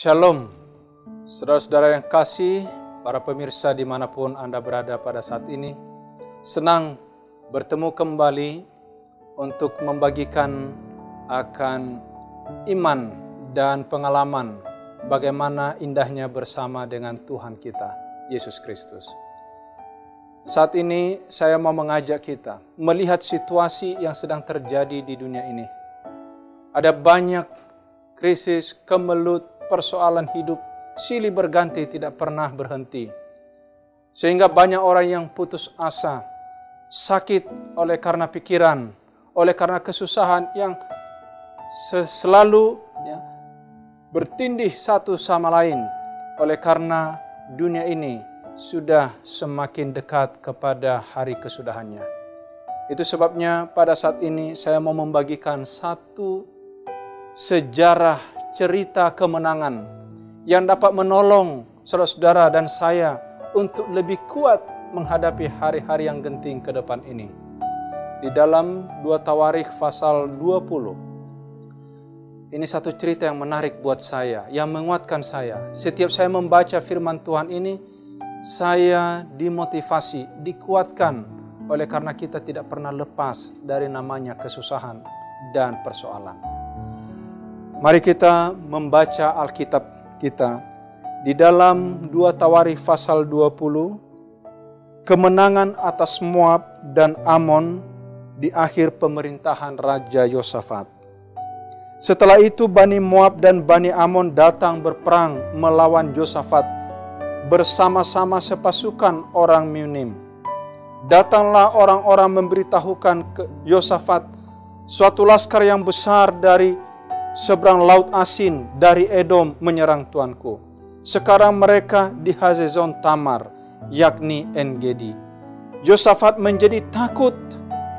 Shalom, saudara-saudara yang kasih, para pemirsa dimanapun Anda berada pada saat ini. Senang bertemu kembali untuk membagikan akan iman dan pengalaman bagaimana indahnya bersama dengan Tuhan kita, Yesus Kristus. Saat ini saya mau mengajak kita melihat situasi yang sedang terjadi di dunia ini. Ada banyak krisis, kemelut, persoalan hidup silih berganti tidak pernah berhenti. Sehingga banyak orang yang putus asa, sakit oleh karena pikiran, oleh karena kesusahan yang selalu bertindih satu sama lain. Oleh karena dunia ini sudah semakin dekat kepada hari kesudahannya. Itu sebabnya pada saat ini saya mau membagikan satu sejarah cerita kemenangan yang dapat menolong saudara-saudara dan saya untuk lebih kuat menghadapi hari-hari yang genting ke depan ini. Di dalam 2 Tawarikh pasal 20. Ini satu cerita yang menarik buat saya, yang menguatkan saya. Setiap saya membaca firman Tuhan ini, saya dimotivasi, dikuatkan oleh karena kita tidak pernah lepas dari namanya kesusahan dan persoalan. Mari kita membaca Alkitab kita di dalam 2 Tawarikh pasal 20, kemenangan atas Moab dan Amon di akhir pemerintahan Raja Yosafat. Setelah itu Bani Moab dan Bani Amon datang berperang melawan Yosafat bersama-sama sepasukan orang Minim. Datanglah orang-orang memberitahukan ke Yosafat, suatu laskar yang besar dari seberang laut Asin dari Edom menyerang tuanku. Sekarang mereka di Hazezon Tamar, yakni En-Gedi. Yosafat menjadi takut,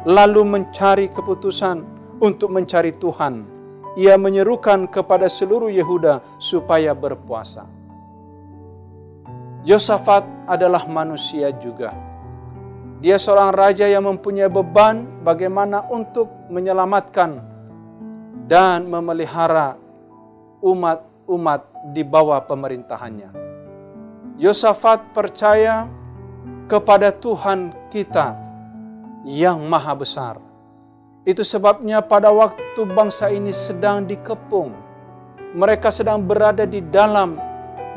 lalu mencari keputusan untuk mencari Tuhan. Ia menyerukan kepada seluruh Yehuda supaya berpuasa. Yosafat adalah manusia juga. Dia seorang raja yang mempunyai beban bagaimana untuk menyelamatkan dan memelihara umat-umat di bawah pemerintahannya. Yosafat percaya kepada Tuhan kita yang maha besar. Itu sebabnya pada waktu bangsa ini sedang dikepung, mereka sedang berada di dalam,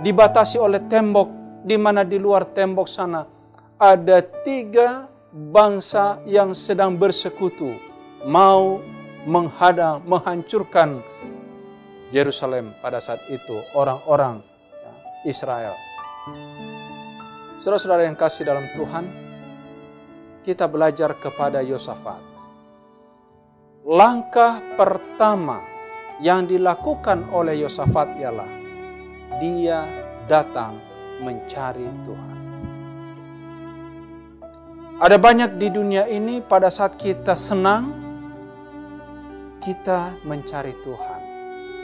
dibatasi oleh tembok, di mana di luar tembok sana ada 3 bangsa yang sedang bersekutu, mau menghadang, menghancurkan Yerusalem pada saat itu, orang-orang Israel. Saudara-saudara yang kasih dalam Tuhan, kita belajar kepada Yosafat. Langkah pertama yang dilakukan oleh Yosafat ialah dia datang mencari Tuhan. Ada banyak di dunia ini pada saat kita senang, kita mencari Tuhan.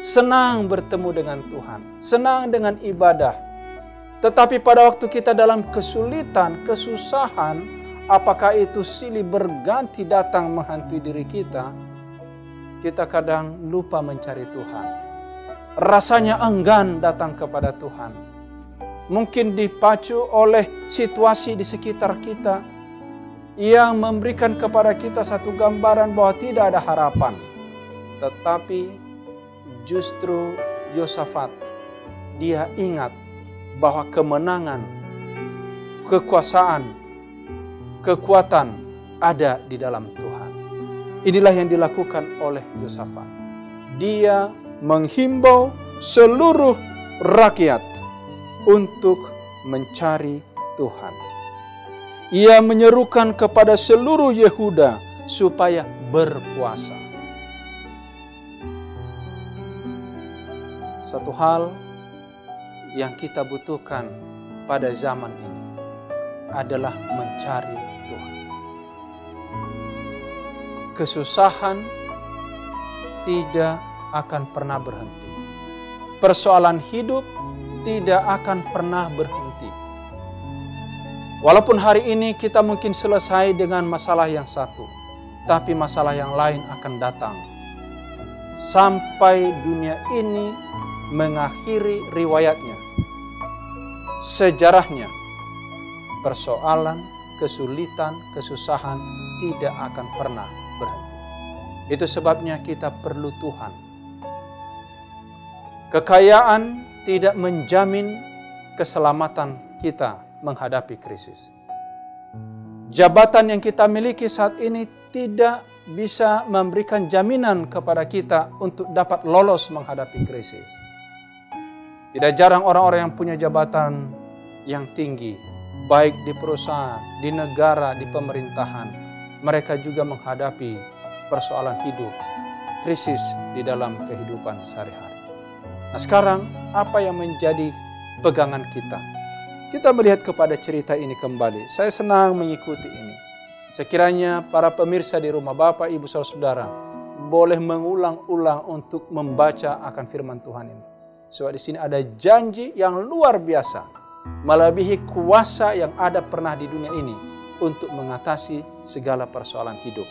Senang bertemu dengan Tuhan, senang dengan ibadah. Tetapi pada waktu kita dalam kesulitan, kesusahan, apakah itu silih berganti datang menghantui diri kita, kita kadang lupa mencari Tuhan. Rasanya enggan datang kepada Tuhan. Mungkin dipacu oleh situasi di sekitar kita yang memberikan kepada kita satu gambaran bahwa tidak ada harapan. Tetapi justru Yosafat, dia ingat bahwa kemenangan, kekuasaan, kekuatan ada di dalam Tuhan. Inilah yang dilakukan oleh Yosafat. Dia menghimbau seluruh rakyat untuk mencari Tuhan. Ia menyerukan kepada seluruh Yehuda supaya berpuasa. Satu hal yang kita butuhkan pada zaman ini adalah mencari Tuhan. Kesusahan tidak akan pernah berhenti. Persoalan hidup tidak akan pernah berhenti. Walaupun hari ini kita mungkin selesai dengan masalah yang satu, tapi masalah yang lain akan datang. Sampai dunia ini mengakhiri riwayatnya, sejarahnya. Persoalan, kesulitan, kesusahan tidak akan pernah berhenti. Itu sebabnya kita perlu Tuhan. Kekayaan tidak menjamin keselamatan kita menghadapi krisis. Jabatan yang kita miliki saat ini tidak bisa memberikan jaminan kepada kita untuk dapat lolos menghadapi krisis. Tidak jarang orang-orang yang punya jabatan yang tinggi, baik di perusahaan, di negara, di pemerintahan, mereka juga menghadapi persoalan hidup, krisis di dalam kehidupan sehari-hari. Nah, sekarang apa yang menjadi pegangan kita? Kita melihat kepada cerita ini kembali. Saya senang mengikuti ini. Sekiranya para pemirsa di rumah, Bapak, Ibu, Saudara, boleh mengulang-ulang untuk membaca akan firman Tuhan ini. Sebab di sini ada janji yang luar biasa, melebihi kuasa yang ada pernah di dunia ini untuk mengatasi segala persoalan hidup.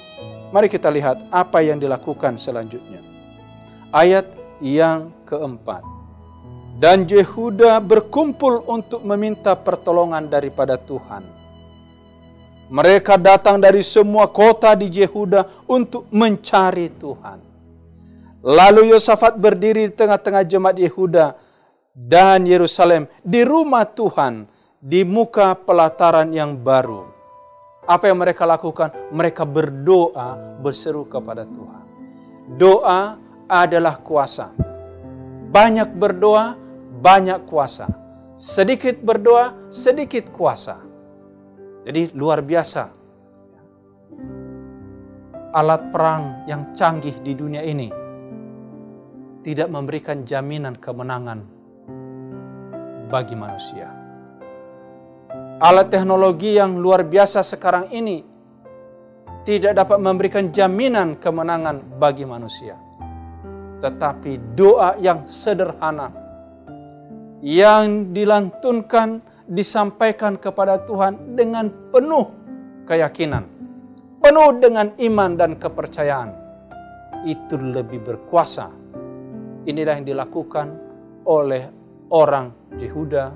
Mari kita lihat apa yang dilakukan selanjutnya. Ayat yang keempat. Dan Yehuda berkumpul untuk meminta pertolongan daripada Tuhan. Mereka datang dari semua kota di Yehuda untuk mencari Tuhan. Lalu Yosafat berdiri di tengah-tengah jemaat Yehuda dan Yerusalem di rumah Tuhan di muka pelataran yang baru. Apa yang mereka lakukan? Mereka berdoa, berseru kepada Tuhan. Doa adalah kuasa. Banyak berdoa, banyak kuasa. Sedikit berdoa, sedikit kuasa. Jadi luar biasa. Alat perang yang canggih di dunia ini tidak memberikan jaminan kemenangan bagi manusia. Alat teknologi yang luar biasa sekarang ini tidak dapat memberikan jaminan kemenangan bagi manusia. Tetapi doa yang sederhana, yang dilantunkan, disampaikan kepada Tuhan dengan penuh keyakinan, penuh dengan iman dan kepercayaan, itu lebih berkuasa. Inilah yang dilakukan oleh orang Yehuda,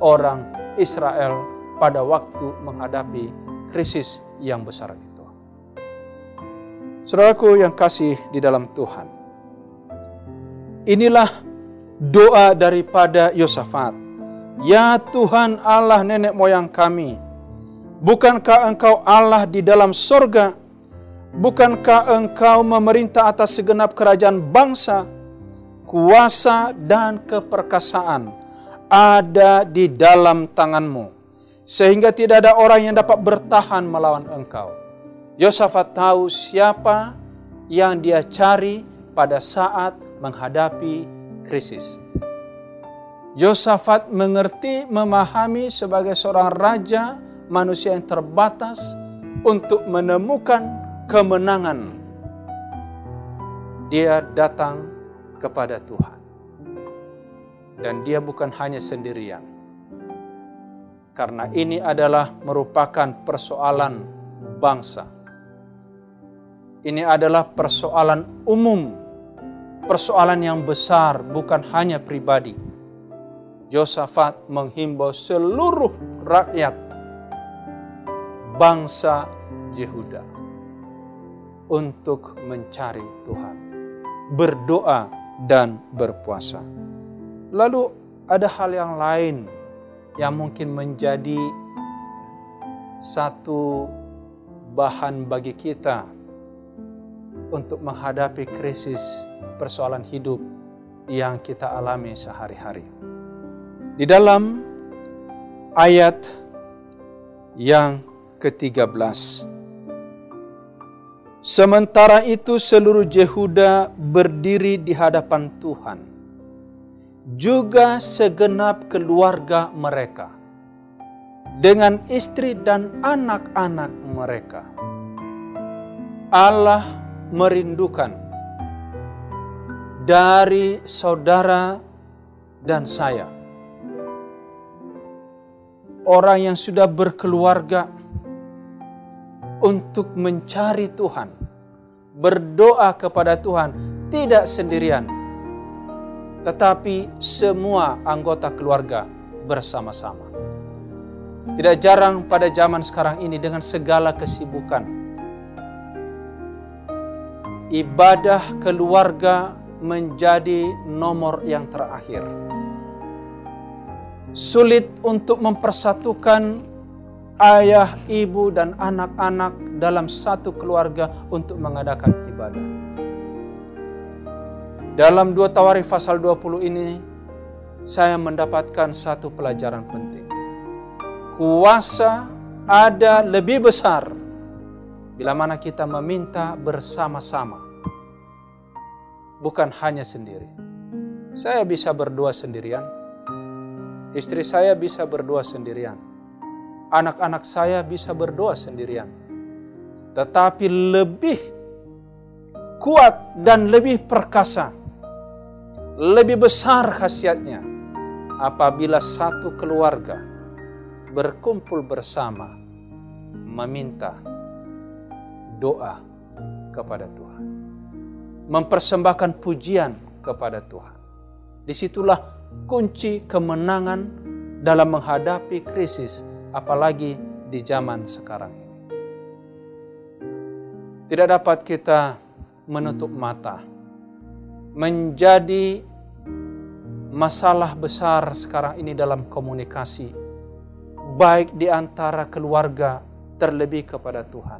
orang Israel pada waktu menghadapi krisis yang besar itu. Saudaraku yang kasih di dalam Tuhan, inilah doa daripada Yosafat. Ya Tuhan Allah nenek moyang kami, bukankah Engkau Allah di dalam sorga? Bukankah Engkau memerintah atas segenap kerajaan bangsa? Kuasa dan keperkasaan ada di dalam tangan-Mu, sehingga tidak ada orang yang dapat bertahan melawan Engkau. Yosafat tahu siapa yang dia cari pada saat menghadapi krisis. Yosafat mengerti, memahami sebagai seorang raja, manusia yang terbatas untuk menemukan kemenangan. Dia datang kepada Tuhan. Dan dia bukan hanya sendirian. Karena ini adalah merupakan persoalan bangsa. Ini adalah persoalan umum. Persoalan yang besar, bukan hanya pribadi. Yosafat menghimbau seluruh rakyat bangsa Yehuda untuk mencari Tuhan, berdoa dan berpuasa. Lalu ada hal yang lain yang mungkin menjadi satu bahan bagi kita untuk menghadapi krisis persoalan hidup yang kita alami sehari-hari. Di dalam ayat yang ke-13. Sementara itu seluruh Yehuda berdiri di hadapan Tuhan, juga segenap keluarga mereka, dengan istri dan anak-anak mereka. Allah merindukan dari saudara dan saya, orang yang sudah berkeluarga, untuk mencari Tuhan, berdoa kepada Tuhan, tidak sendirian, tetapi semua anggota keluarga bersama-sama. Tidak jarang pada zaman sekarang ini dengan segala kesibukan, ibadah keluarga menjadi nomor yang terakhir. Sulit untuk mempersatukan ayah, ibu, dan anak-anak dalam satu keluarga untuk mengadakan ibadah. Dalam 2 Tawarikh pasal 20 ini, saya mendapatkan satu pelajaran penting. Kuasa ada lebih besar bila mana kita meminta bersama-sama, bukan hanya sendiri. Saya bisa berdoa sendirian, istri saya bisa berdoa sendirian, anak-anak saya bisa berdoa sendirian. Tetapi lebih kuat dan lebih perkasa, lebih besar khasiatnya apabila satu keluarga berkumpul bersama meminta doa kepada Tuhan, mempersembahkan pujian kepada Tuhan. Disitulah kunci kemenangan dalam menghadapi krisis, apalagi di zaman sekarang ini. Tidak dapat kita menutup mata. Menjadi masalah besar sekarang ini dalam komunikasi, baik di antara keluarga terlebih kepada Tuhan.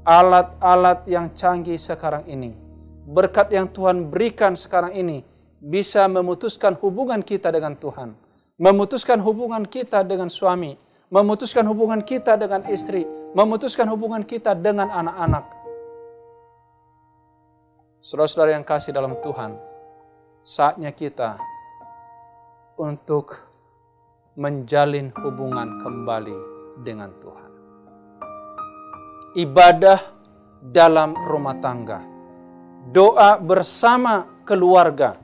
Alat-alat yang canggih sekarang ini, berkat yang Tuhan berikan sekarang ini, bisa memutuskan hubungan kita dengan Tuhan, memutuskan hubungan kita dengan suami, memutuskan hubungan kita dengan istri, memutuskan hubungan kita dengan anak-anak. Saudara-saudara yang kasih dalam Tuhan, saatnya kita untuk menjalin hubungan kembali dengan Tuhan. Ibadah dalam rumah tangga, doa bersama keluarga,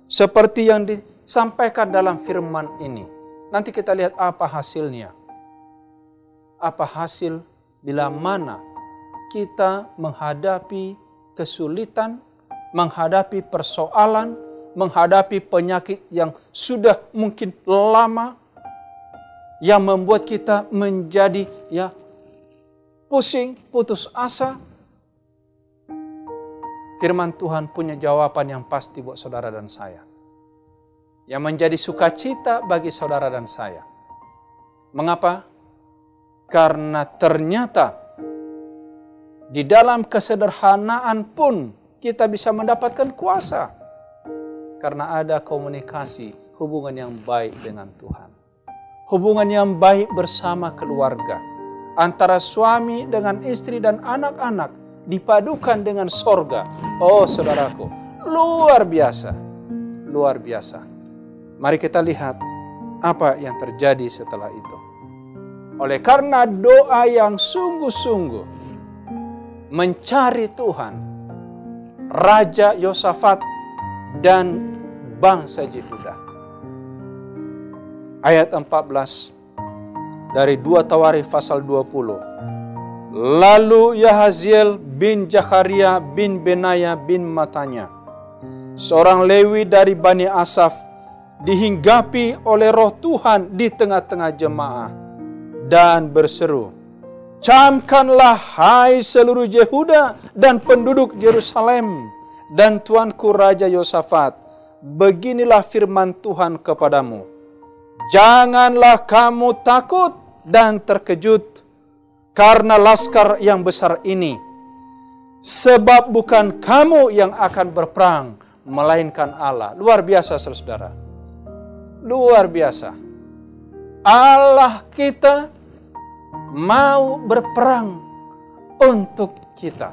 seperti yang disampaikan dalam firman ini. Nanti kita lihat apa hasilnya. Apa hasil bila mana kita menghadapi kesulitan, menghadapi persoalan, menghadapi penyakit yang sudah mungkin lama, yang membuat kita menjadi pusing, putus asa. Firman Tuhan punya jawaban yang pasti buat saudara dan saya, yang menjadi sukacita bagi saudara dan saya. Mengapa? Karena ternyata di dalam kesederhanaan pun kita bisa mendapatkan kuasa. Karena ada komunikasi, hubungan yang baik dengan Tuhan. Hubungan yang baik bersama keluarga. Antara suami dengan istri dan anak-anak dipadukan dengan sorga. Oh saudaraku, luar biasa. Luar biasa. Mari kita lihat apa yang terjadi setelah itu. Oleh karena doa yang sungguh-sungguh mencari Tuhan, Raja Yosafat dan bangsa Yehuda. Ayat 14 dari 2 Tawarikh pasal 20. Lalu Yahaziel bin Zakaria bin Benaya bin Matanya, seorang Lewi dari Bani Asaf, dihinggapi oleh roh Tuhan di tengah-tengah jemaah dan berseru, "Camkanlah hai seluruh Yehuda dan penduduk Yerusalem dan tuanku Raja Yosafat, beginilah firman Tuhan kepadamu. Janganlah kamu takut dan terkejut karena laskar yang besar ini, sebab bukan kamu yang akan berperang, melainkan Allah." Luar biasa saudara. Luar biasa. Allah kita mau berperang untuk kita.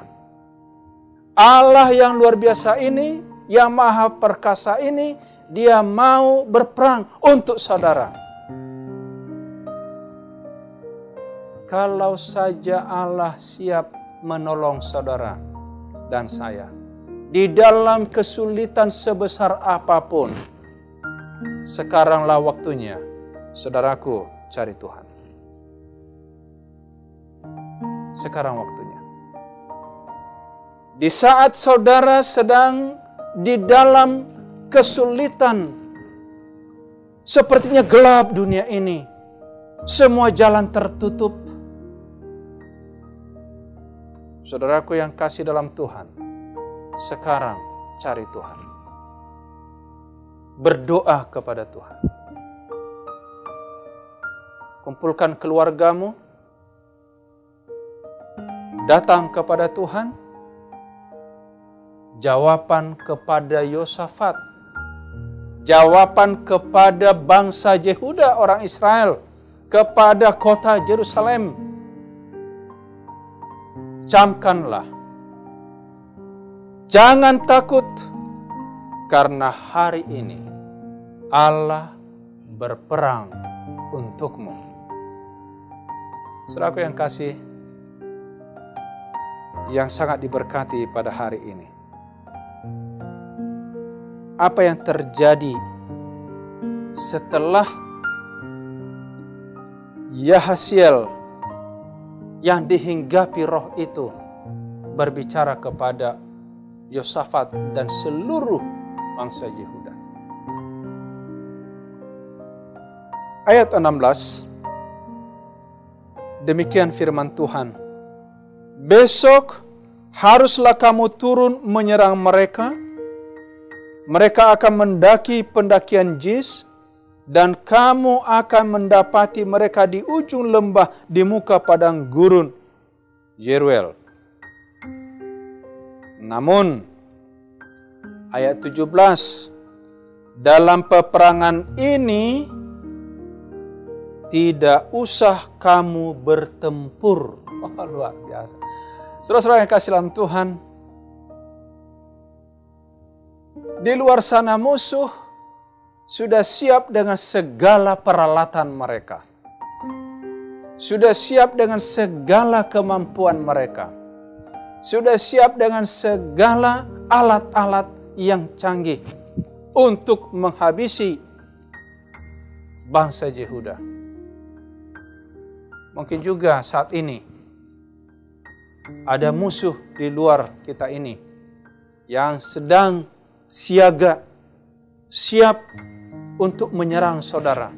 Allah yang luar biasa ini, yang maha perkasa ini, dia mau berperang untuk saudara. Kalau saja Allah siap menolong saudara dan saya di dalam kesulitan sebesar apapun, sekaranglah waktunya saudaraku cari Tuhan. Sekarang waktunya. Di saat saudara sedang di dalam kesulitan. Sepertinya gelap dunia ini. Semua jalan tertutup. Saudaraku yang kasih dalam Tuhan, sekarang cari Tuhan. Berdoa kepada Tuhan. Kumpulkan keluargamu. Datang kepada Tuhan. Jawaban kepada Yosafat. Jawaban kepada bangsa Yehuda, orang Israel. Kepada kota Yerusalem. Camkanlah. Jangan takut. Karena hari ini Allah berperang untukmu. Saudaraku yang kasih, yang sangat diberkati pada hari ini. Apa yang terjadi setelah Yahasiel yang dihinggapi roh itu berbicara kepada Yosafat dan seluruh bangsa Yehuda. Ayat 16, demikian firman Tuhan. Besok haruslah kamu turun menyerang mereka. Mereka akan mendaki pendakian Jis, dan kamu akan mendapati mereka di ujung lembah di muka padang gurun Yeruel. Namun, ayat 17, dalam peperangan ini tidak usah kamu bertempur. Oh, luar biasa. Saudara-saudara yang kasih dalam Tuhan, di luar sana musuh sudah siap dengan segala peralatan mereka. Sudah siap dengan segala kemampuan mereka. Sudah siap dengan segala alat-alat yang canggih untuk menghabisi bangsa Yehuda. Mungkin juga saat ini ada musuh di luar kita ini yang sedang siaga, siap untuk menyerang saudara.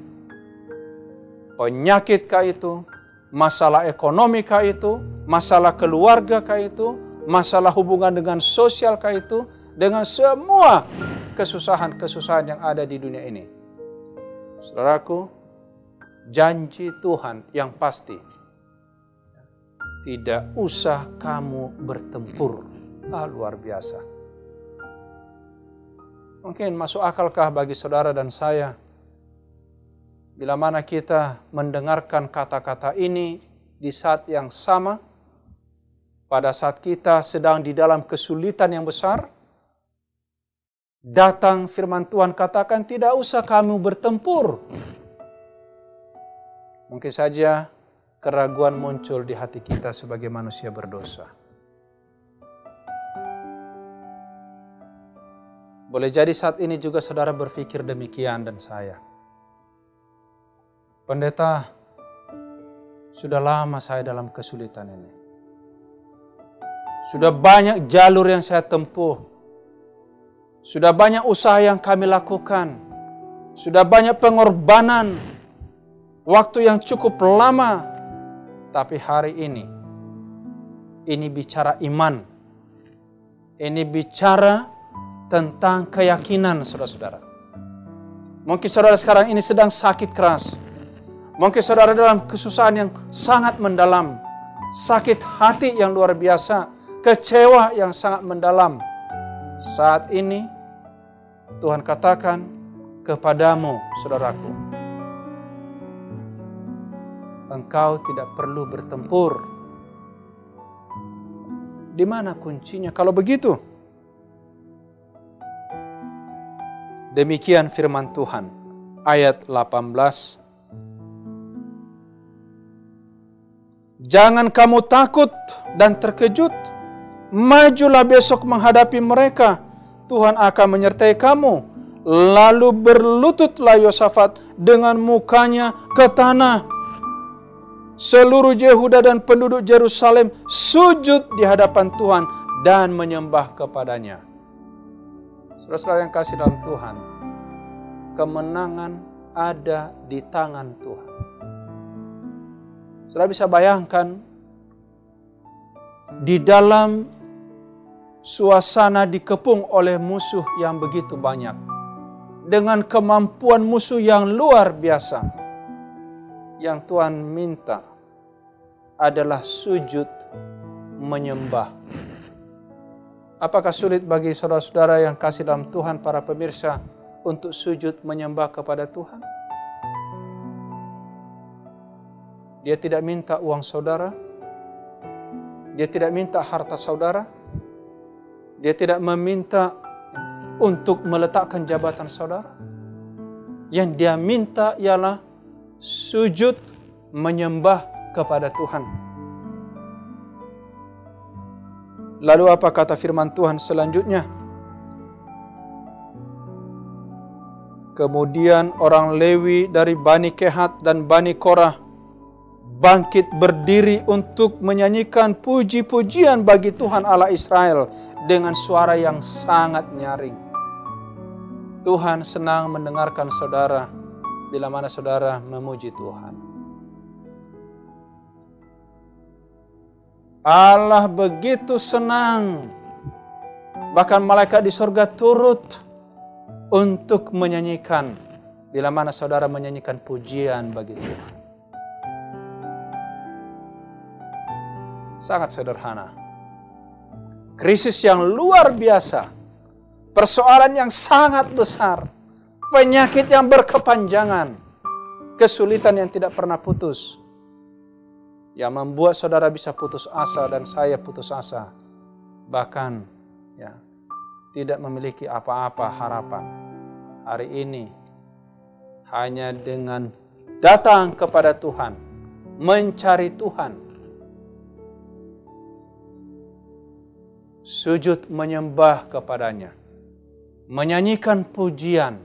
Penyakit kah itu, masalah ekonomi kah itu, masalah keluarga kah itu, masalah hubungan dengan sosial kah itu, dengan semua kesusahan-kesusahan yang ada di dunia ini. Saudaraku, janji Tuhan yang pasti, tidak usah kamu bertempur. Luar biasa. Mungkin masuk akalkah bagi saudara dan saya, bila mana kita mendengarkan kata-kata ini di saat yang sama, pada saat kita sedang di dalam kesulitan yang besar, datang firman Tuhan katakan tidak usah kamu bertempur. Mungkin saja keraguan muncul di hati kita sebagai manusia berdosa. Boleh jadi saat ini juga saudara berpikir demikian dan saya. Pendeta, sudah lama saya dalam kesulitan ini. Sudah banyak jalur yang saya tempuh. Sudah banyak usaha yang kami lakukan. Sudah banyak pengorbanan. Waktu yang cukup lama. Tapi hari ini bicara iman. Ini bicara tentang keyakinan saudara-saudara. Mungkin saudara sekarang ini sedang sakit keras. Mungkin saudara dalam kesusahan yang sangat mendalam. Sakit hati yang luar biasa. Kecewa yang sangat mendalam. Saat ini Tuhan katakan kepadamu saudaraku, engkau tidak perlu bertempur. Di mana kuncinya kalau begitu? Demikian firman Tuhan, ayat 18. Jangan kamu takut dan terkejut. Majulah besok menghadapi mereka. Tuhan akan menyertai kamu. Lalu berlututlah Yosafat dengan mukanya ke tanah. Seluruh Yehuda dan penduduk Yerusalem sujud di hadapan Tuhan dan menyembah kepadanya. Saudara-saudara yang kasih dalam Tuhan, kemenangan ada di tangan Tuhan. Saudara bisa bayangkan, di dalam suasana dikepung oleh musuh yang begitu banyak, dengan kemampuan musuh yang luar biasa, yang Tuhan minta adalah sujud menyembah. Apakah sulit bagi saudara-saudara yang kasih dalam Tuhan, para pemirsa, untuk sujud menyembah kepada Tuhan? Dia tidak minta uang saudara, dia tidak minta harta saudara, dia tidak meminta untuk meletakkan jabatan saudara. Yang dia minta ialah sujud menyembah kepada Tuhan. Lalu apa kata firman Tuhan selanjutnya? Kemudian orang Lewi dari Bani Kehat dan Bani Korah bangkit berdiri untuk menyanyikan puji-pujian bagi Tuhan Allah Israel dengan suara yang sangat nyaring. Tuhan senang mendengarkan saudara bila mana saudara memuji Tuhan. Allah begitu senang, bahkan malaikat di surga turut untuk menyanyikan bila mana saudara menyanyikan pujian bagi Tuhan. Sangat sederhana. Krisis yang luar biasa, persoalan yang sangat besar, penyakit yang berkepanjangan, kesulitan yang tidak pernah putus, yang membuat saudara bisa putus asa dan saya putus asa, bahkan tidak memiliki apa-apa harapan. Hari ini hanya dengan datang kepada Tuhan, mencari Tuhan, sujud menyembah kepadanya, menyanyikan pujian,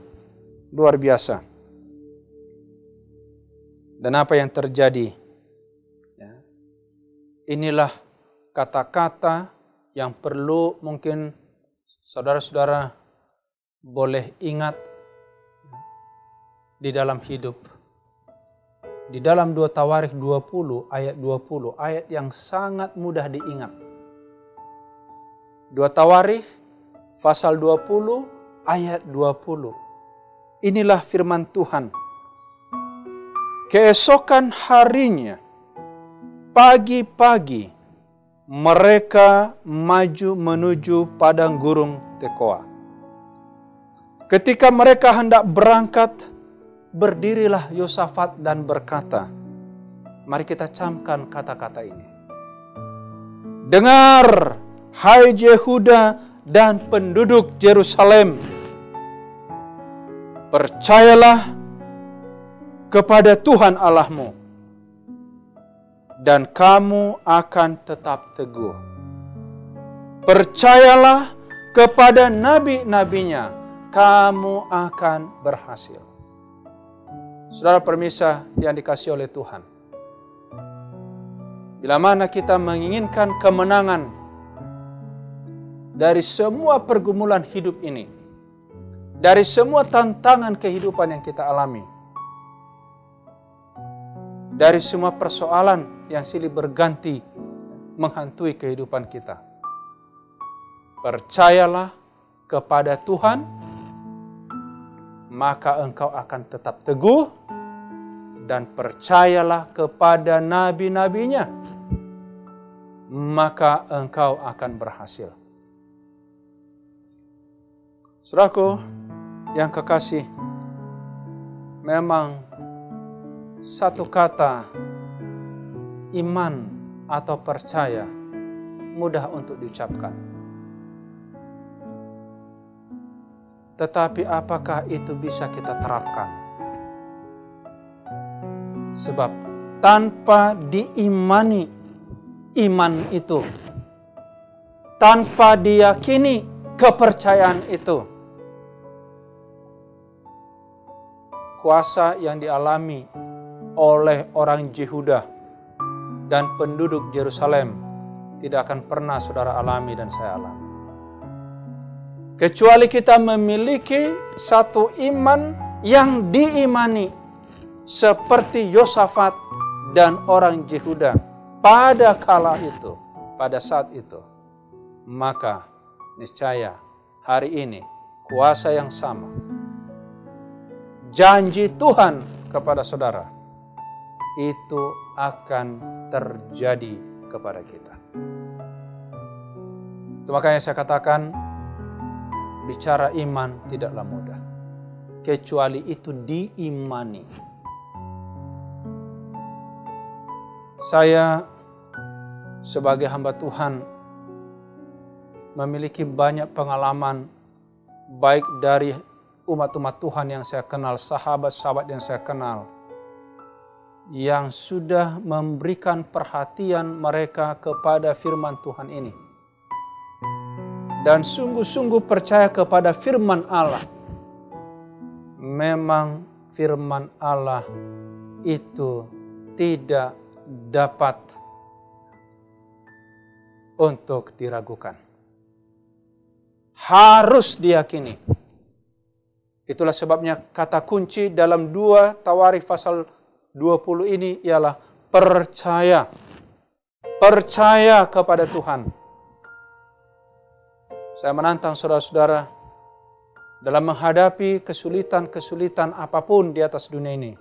luar biasa. Dan apa yang terjadi? Inilah kata-kata yang perlu mungkin saudara-saudara boleh ingat di dalam hidup. Di dalam 2 Tawarikh 20 ayat 20, ayat yang sangat mudah diingat. 2 Tawarikh pasal 20 ayat 20. Inilah firman Tuhan. Keesokan harinya, pagi-pagi, mereka maju menuju padang gurun Tekoa. Ketika mereka hendak berangkat, berdirilah Yosafat dan berkata, mari kita camkan kata-kata ini. Dengar, hai Yehuda dan penduduk Yerusalem, percayalah kepada Tuhan Allahmu, dan kamu akan tetap teguh. Percayalah kepada nabi-nabinya, kamu akan berhasil. Saudara permisa yang dikasihi oleh Tuhan, bila mana kita menginginkan kemenangan dari semua pergumulan hidup ini, dari semua tantangan kehidupan yang kita alami, dari semua persoalan yang silih berganti menghantui kehidupan kita, percayalah kepada Tuhan, maka engkau akan tetap teguh, dan percayalah kepada nabi-nabinya, maka engkau akan berhasil. Saudaraku yang kekasih, memang satu kata iman atau percaya mudah untuk diucapkan. Tetapi apakah itu bisa kita terapkan? Sebab tanpa diimani iman itu, tanpa diyakini kepercayaan itu, kuasa yang dialami oleh orang Yehuda dan penduduk Yerusalem tidak akan pernah saudara alami dan saya alami. Kecuali kita memiliki satu iman yang diimani seperti Yosafat dan orang Yehuda pada kala itu, pada saat itu. Maka niscaya hari ini kuasa yang sama, janji Tuhan kepada saudara, itu akan terjadi kepada kita. Itu makanya saya katakan, bicara iman tidaklah mudah, kecuali itu diimani. Saya sebagai hamba Tuhan memiliki banyak pengalaman, baik dari umat-umat Tuhan yang saya kenal, sahabat-sahabat yang saya kenal, yang sudah memberikan perhatian mereka kepada firman Tuhan ini. Dan sungguh-sungguh percaya kepada firman Allah. Memang firman Allah itu tidak dapat untuk diragukan. Harus diyakini. Itulah sebabnya kata kunci dalam 2 Tawarikh pasal 20 ini ialah percaya. Percaya kepada Tuhan. Saya menantang saudara-saudara dalam menghadapi kesulitan-kesulitan apapun di atas dunia ini.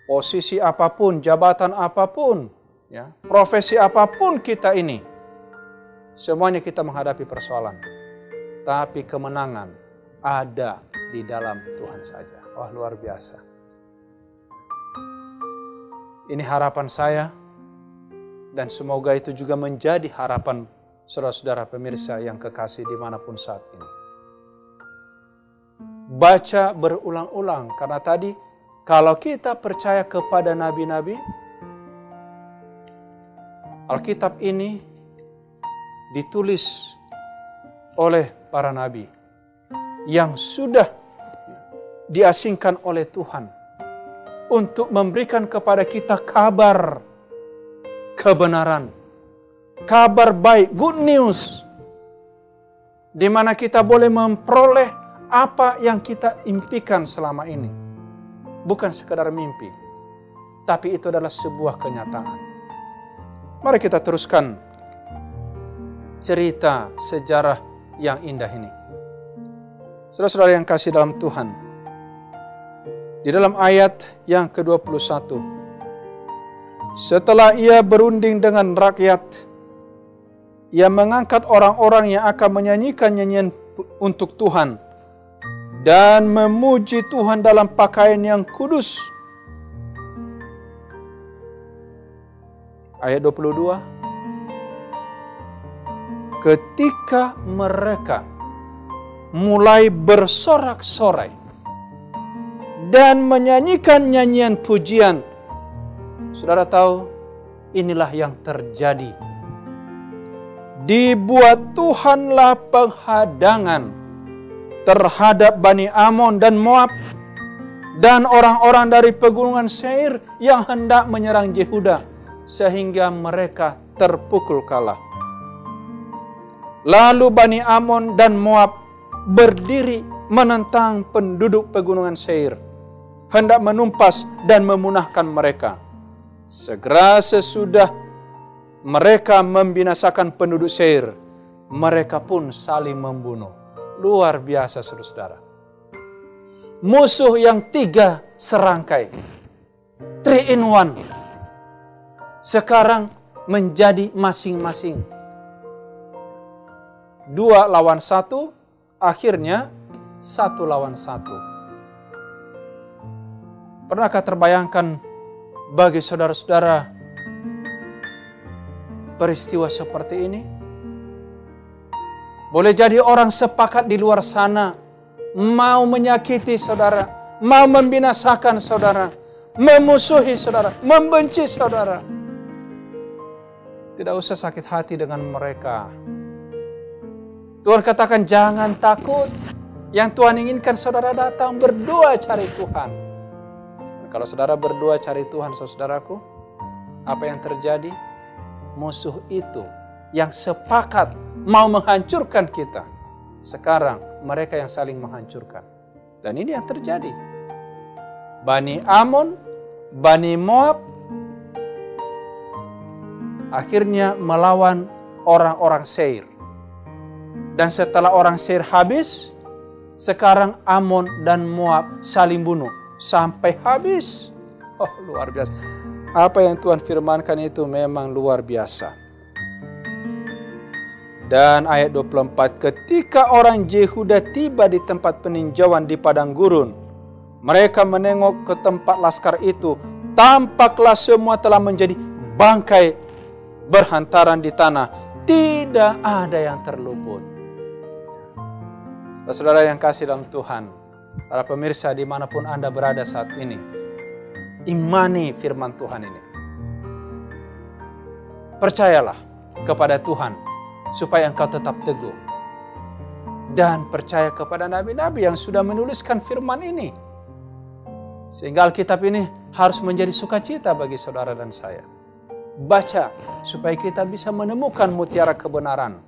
Posisi apapun, jabatan apapun, ya, profesi apapun kita ini. Semuanya kita menghadapi persoalan. Tapi kemenangan ada di dalam Tuhan saja. Wah, luar biasa. Ini harapan saya, dan semoga itu juga menjadi harapan saudara-saudara pemirsa yang kekasih dimanapun saat ini. Baca berulang-ulang, karena tadi kalau kita percaya kepada nabi-nabi, Alkitab ini ditulis oleh para nabi yang sudah diasingkan oleh Tuhan untuk memberikan kepada kita kabar kebenaran, kabar baik, good news, di mana kita boleh memperoleh apa yang kita impikan selama ini. Bukan sekadar mimpi, tapi itu adalah sebuah kenyataan. Mari kita teruskan cerita sejarah yang indah ini. Saudara-saudara yang kasih dalam Tuhan, di dalam ayat yang ke-21, setelah ia berunding dengan rakyat, ia mengangkat orang-orang yang akan menyanyikan nyanyian untuk Tuhan dan memuji Tuhan dalam pakaian yang kudus. Ayat 22. Ketika mereka mulai bersorak-sorai dan menyanyikan nyanyian pujian, saudara tahu, inilah yang terjadi. Dibuat Tuhanlah penghadangan terhadap Bani Amon dan Moab dan orang-orang dari pegunungan Seir yang hendak menyerang Yehuda, sehingga mereka terpukul kalah. Lalu Bani Amon dan Moab berdiri menentang penduduk pegunungan Seir, hendak menumpas dan memunahkan mereka. Segera sesudah mereka membinasakan penduduk Seir, mereka pun saling membunuh. Luar biasa, saudara. Musuh yang 3 serangkai, 3 in 1, sekarang menjadi masing-masing 2 lawan 1, akhirnya 1 lawan 1. Pernahkah terbayangkan bagi saudara-saudara peristiwa seperti ini? Boleh jadi orang sepakat di luar sana mau menyakiti saudara, mau membinasakan saudara, memusuhi saudara, membenci saudara. Tidak usah sakit hati dengan mereka. Tuhan katakan jangan takut. Yang Tuhan inginkan saudara datang berdoa cari Tuhan. Kalau saudara berdoa cari Tuhan, saudaraku, apa yang terjadi? Musuh itu yang sepakat mau menghancurkan kita. Sekarang mereka yang saling menghancurkan. Dan ini yang terjadi. Bani Amon, Bani Moab, akhirnya melawan orang-orang Seir. Dan setelah orang Seir habis, sekarang Amon dan Moab saling bunuh sampai habis. Oh, luar biasa. Apa yang Tuhan firmankan itu memang luar biasa. Dan ayat 24, ketika orang Yehuda tiba di tempat peninjauan di padang gurun, mereka menengok ke tempat laskar itu, tampaklah semua telah menjadi bangkai berhantaran di tanah, tidak ada yang terluput. Saudara yang kasih dalam Tuhan, para pemirsa dimanapun Anda berada saat ini, imani firman Tuhan ini. Percayalah kepada Tuhan, supaya engkau tetap teguh. Dan percaya kepada nabi-nabi yang sudah menuliskan firman ini. Sehingga Alkitab ini harus menjadi sukacita bagi saudara dan saya. Baca supaya kita bisa menemukan mutiara kebenaran.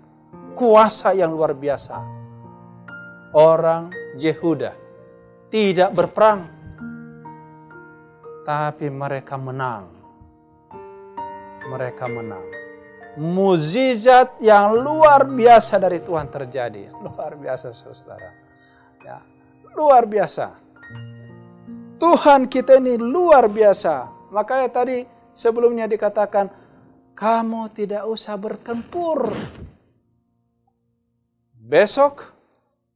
Kuasa yang luar biasa. Orang Yehuda tidak berperang. Tapi mereka menang. Mereka menang. Mukjizat yang luar biasa dari Tuhan terjadi. Luar biasa saudara. Ya, luar biasa. Tuhan kita ini luar biasa. Makanya tadi sebelumnya dikatakan, kamu tidak usah bertempur. Besok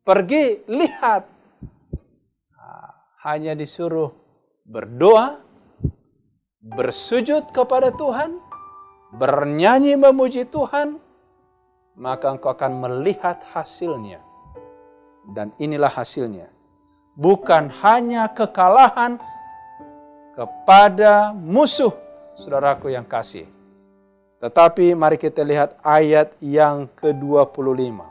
pergi lihat. Hanya disuruh berdoa, bersujud kepada Tuhan, bernyanyi memuji Tuhan, maka engkau akan melihat hasilnya. Dan inilah hasilnya. Bukan hanya kekalahan kepada musuh, saudaraku yang kasih. Tetapi mari kita lihat ayat yang ke-25.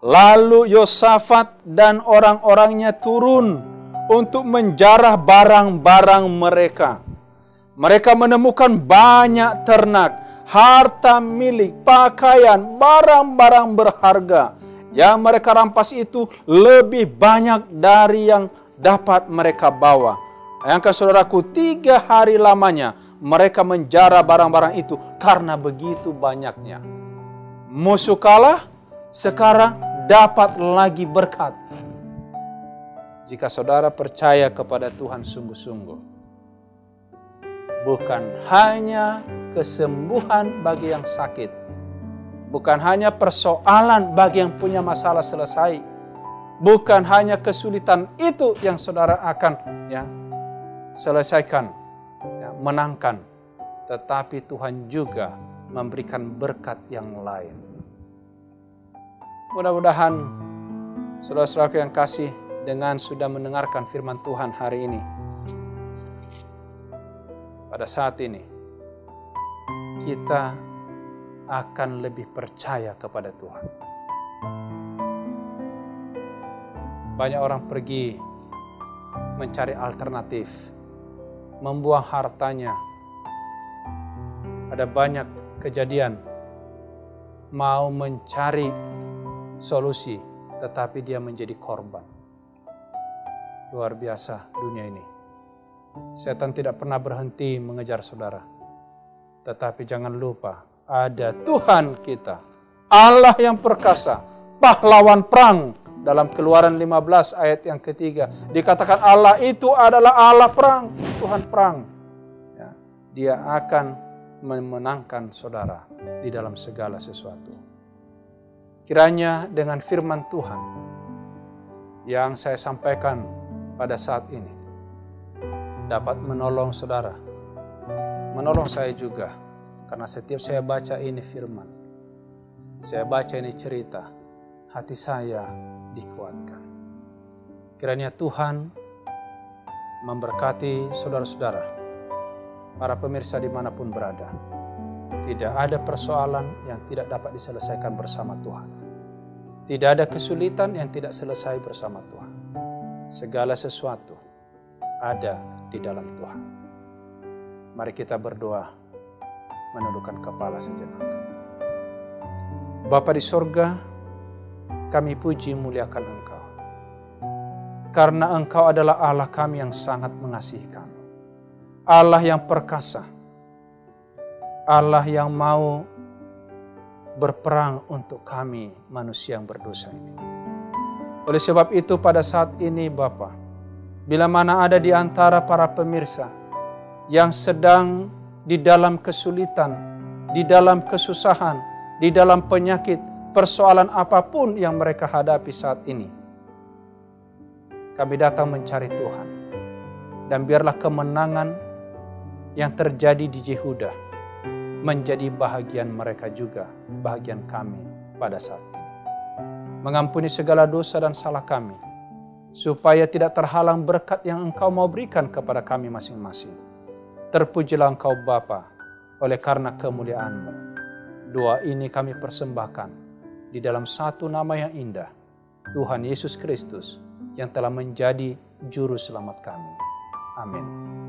Lalu Yosafat dan orang-orangnya turun untuk menjarah barang-barang mereka. Mereka menemukan banyak ternak, harta milik, pakaian, barang-barang berharga. Yang mereka rampas itu lebih banyak dari yang dapat mereka bawa. Bayangkan saudaraku, 3 hari lamanya mereka menjara barang-barang itu karena begitu banyaknya. Musuh kalah, sekarang dapat lagi berkat. Jika saudara percaya kepada Tuhan sungguh-sungguh. Bukan hanya kesembuhan bagi yang sakit. Bukan hanya persoalan bagi yang punya masalah selesai. Bukan hanya kesulitan itu yang saudara akan selesaikan, menangkan. Tetapi Tuhan juga memberikan berkat yang lain. Mudah-mudahan saudara-saudara yang kasih, dengan sudah mendengarkan firman Tuhan hari ini, pada saat ini, kita akan lebih percaya kepada Tuhan. Banyak orang pergi mencari alternatif, membuang hartanya. Ada banyak kejadian mau mencari solusi, tetapi dia menjadi korban. Luar biasa dunia ini. Setan tidak pernah berhenti mengejar saudara. Tetapi jangan lupa, ada Tuhan kita, Allah yang perkasa, pahlawan perang. Dalam Keluaran 15 ayat yang ketiga, dikatakan Allah itu adalah Allah perang, Tuhan perang. Ya, dia akan memenangkan saudara di dalam segala sesuatu. Kiranya dengan firman Tuhan yang saya sampaikan pada saat ini, dapat menolong saudara, menolong saya juga. Karena setiap saya baca ini firman, saya baca ini cerita, hati saya dikuatkan. Kiranya Tuhan memberkati saudara-saudara, para pemirsa dimanapun berada. Tidak ada persoalan yang tidak dapat diselesaikan bersama Tuhan. Tidak ada kesulitan yang tidak selesai bersama Tuhan. Segala sesuatu ada di dalam Tuhan. Mari kita berdoa, menundukkan kepala sejenak. Bapa di sorga, kami puji muliakan Engkau. Karena Engkau adalah Allah kami yang sangat mengasihi kami. Allah yang perkasa. Allah yang mau berperang untuk kami manusia yang berdosa ini. Oleh sebab itu pada saat ini Bapa, bila mana ada di antara para pemirsa yang sedang di dalam kesulitan, di dalam kesusahan, di dalam penyakit, persoalan apapun yang mereka hadapi saat ini, kami datang mencari Tuhan. Dan biarlah kemenangan yang terjadi di Yehuda menjadi bahagian mereka juga, bahagian kami pada saat ini. Mengampuni segala dosa dan salah kami, supaya tidak terhalang berkat yang Engkau mau berikan kepada kami masing-masing. Terpujilah Engkau Bapa, oleh karena kemuliaan-Mu. Doa ini kami persembahkan di dalam satu nama yang indah, Tuhan Yesus Kristus, yang telah menjadi juru selamat kami. Amin.